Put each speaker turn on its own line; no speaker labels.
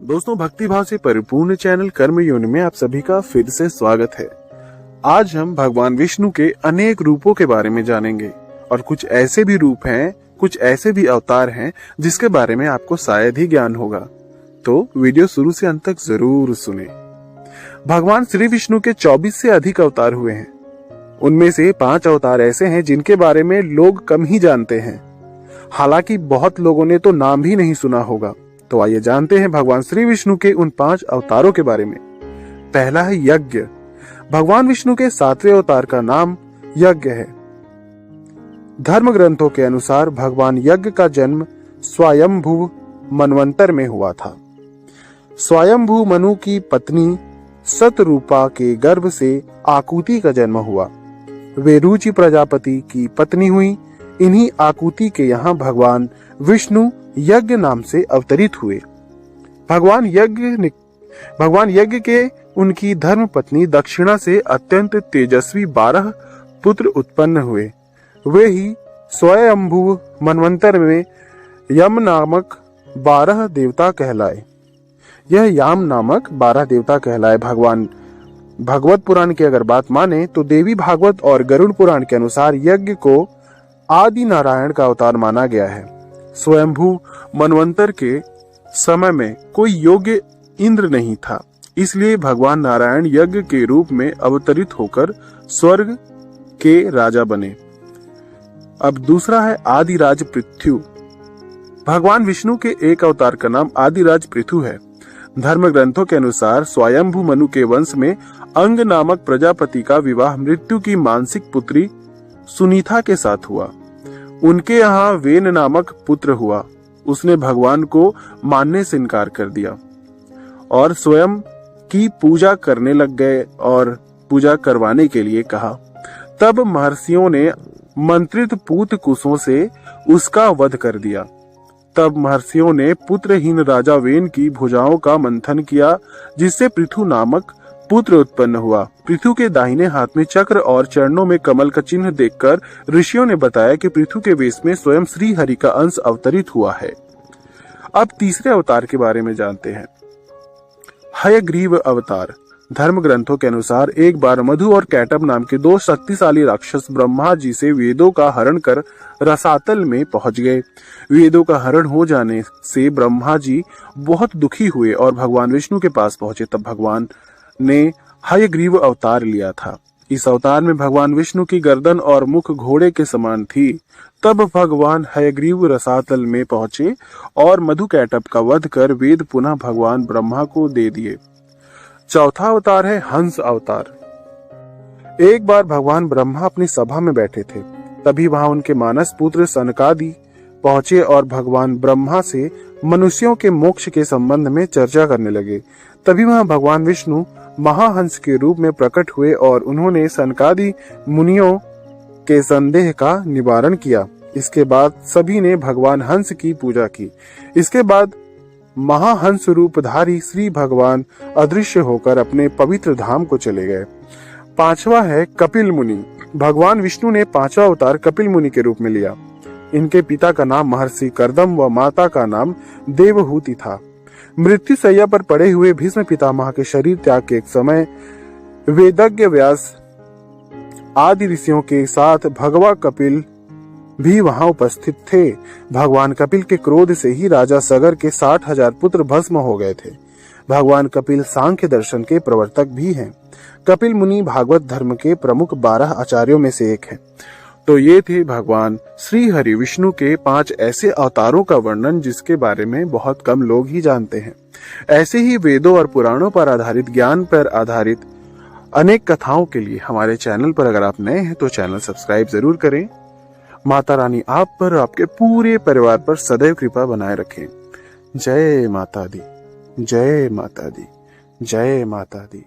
दोस्तों, भक्तिभाव से परिपूर्ण चैनल कर्म योनि में आप सभी का फिर से स्वागत है। आज हम भगवान विष्णु के अनेक रूपों के बारे में जानेंगे और कुछ ऐसे भी रूप हैं, कुछ ऐसे भी अवतार हैं जिसके बारे में आपको शायद ही ज्ञान होगा। तो वीडियो शुरू से अंत तक जरूर सुने। भगवान श्री विष्णु के 24 से अधिक अवतार हुए हैं। उनमें से 5 अवतार ऐसे हैं जिनके बारे में लोग कम ही जानते हैं। हालांकि बहुत लोगों ने तो नाम भी नहीं सुना होगा। तो आइए जानते हैं भगवान श्री विष्णु के उन 5 अवतारों के बारे में। पहला है यज्ञ। भगवान विष्णु के 7वें अवतार का नाम यज्ञ है। धर्म ग्रंथों के अनुसार भगवान यज्ञ का जन्म स्वयंभू मनवंतर में हुआ था। स्वयंभू मनु की पत्नी सतरूपा के गर्भ से आकुति का जन्म हुआ। वे रुचि प्रजापति की पत्नी हुई। इन्हीं आकुति के यहाँ भगवान विष्णु यज्ञ नाम से अवतरित हुए। भगवान यज्ञ के उनकी धर्म पत्नी दक्षिणा से अत्यंत तेजस्वी 12 पुत्र उत्पन्न हुए। वे ही स्वयंभू मनवंतर में यम नामक 12 देवता कहलाए। यह याम नामक 12 देवता कहलाए। भगवान भागवत पुराण की अगर बात माने तो देवी भागवत और गरुड़ पुराण के अनुसार यज्ञ को आदि नारायण का अवतार माना गया है। स्वयंभू मनवंतर के समय में कोई योग्य इंद्र नहीं था, इसलिए भगवान नारायण यज्ञ के रूप में अवतरित होकर स्वर्ग के राजा बने। अब दूसरा है आदिराज पृथ्वी। भगवान विष्णु के एक अवतार का नाम आदिराज पृथु है। धर्म ग्रंथों के अनुसार स्वयंभू मनु के वंश में अंग नामक प्रजापति का विवाह मृत्यु की मानसिक पुत्री सुनीता के साथ हुआ। उनके यहाँ वेन नामक पुत्र हुआ। उसने भगवान को मानने से इनकार कर दिया और स्वयं की पूजा करने लग गए और पूजा करवाने के लिए कहा। तब महर्षियों ने मंत्रित पूत कुशों से उसका वध कर दिया। तब महर्षियों ने पुत्रहीन राजा वेन की भुजाओं का मंथन किया, जिससे पृथु नामक पुत्र उत्पन्न हुआ। पृथु के दाहिने हाथ में चक्र और चरणों में कमल का चिन्ह देखकर ऋषियों ने बताया कि पृथु के वेश में स्वयं श्री हरि का अंश अवतरित हुआ है। अब तीसरे अवतार के बारे में जानते हैं। हयग्रीव अवतार। धर्म ग्रंथों के अनुसार एक बार मधु और कैटब नाम के 2 शक्तिशाली राक्षस ब्रह्मा जी से वेदों का हरण कर रसातल में पहुंच गए। वेदों का हरण हो जाने से ब्रह्मा जी बहुत दुखी हुए और भगवान विष्णु के पास पहुंचे। तब भगवान ने हयग्रीव अवतार लिया था। इस अवतार में भगवान विष्णु की गर्दन और मुख घोड़े के समान थी। तब भगवान हयग्रीव रसातल में पहुंचे और मधु कैटब का वध कर वेद पुनः भगवान ब्रह्मा को दे दिए। चौथा अवतार है हंस अवतार। एक बार भगवान ब्रह्मा अपनी सभा में बैठे थे। तभी वहां उनके मानस पुत्र सनकादि पहुंचे और भगवान ब्रह्मा से मनुष्यों के मोक्ष के संबंध में चर्चा करने लगे। तभी वहां भगवान विष्णु महाहंस के रूप में प्रकट हुए और उन्होंने सनकादि मुनियों के संदेह का निवारण किया। इसके बाद सभी ने भगवान हंस की पूजा की। इसके बाद महाहंस रूपधारी श्री भगवान अदृश्य होकर अपने पवित्र धाम को चले गए। 5वां है कपिल मुनि। भगवान विष्णु ने 5वां अवतार कपिल मुनि के रूप में लिया। इनके पिता का नाम महर्षि कर्दम व माता का नाम देवहूति था। मृत्यु शैया पर पड़े हुए भीष्म पितामह के शरीर त्याग के एक समय वेदज्ञ व्यास आदि ऋषियों के साथ भगवा कपिल भी वहां उपस्थित थे। भगवान कपिल के क्रोध से ही राजा सगर के 60,000 पुत्र भस्म हो गए थे। भगवान कपिल सांख्य दर्शन के प्रवर्तक भी हैं। कपिल मुनि भागवत धर्म के प्रमुख 12 आचार्यों में से एक हैं। तो ये थे भगवान श्री हरि विष्णु के 5 ऐसे अवतारों का वर्णन जिसके बारे में बहुत कम लोग ही जानते हैं। ऐसे ही वेदों और पुराणों पर आधारित, ज्ञान पर आधारित अनेक कथाओं के लिए हमारे चैनल पर अगर आप नए हैं तो चैनल सब्सक्राइब जरूर करें। माता रानी आप पर, आपके पूरे परिवार पर सदैव कृपा बनाए रखें। जय माता दी, जय माता दी, जय माता दी।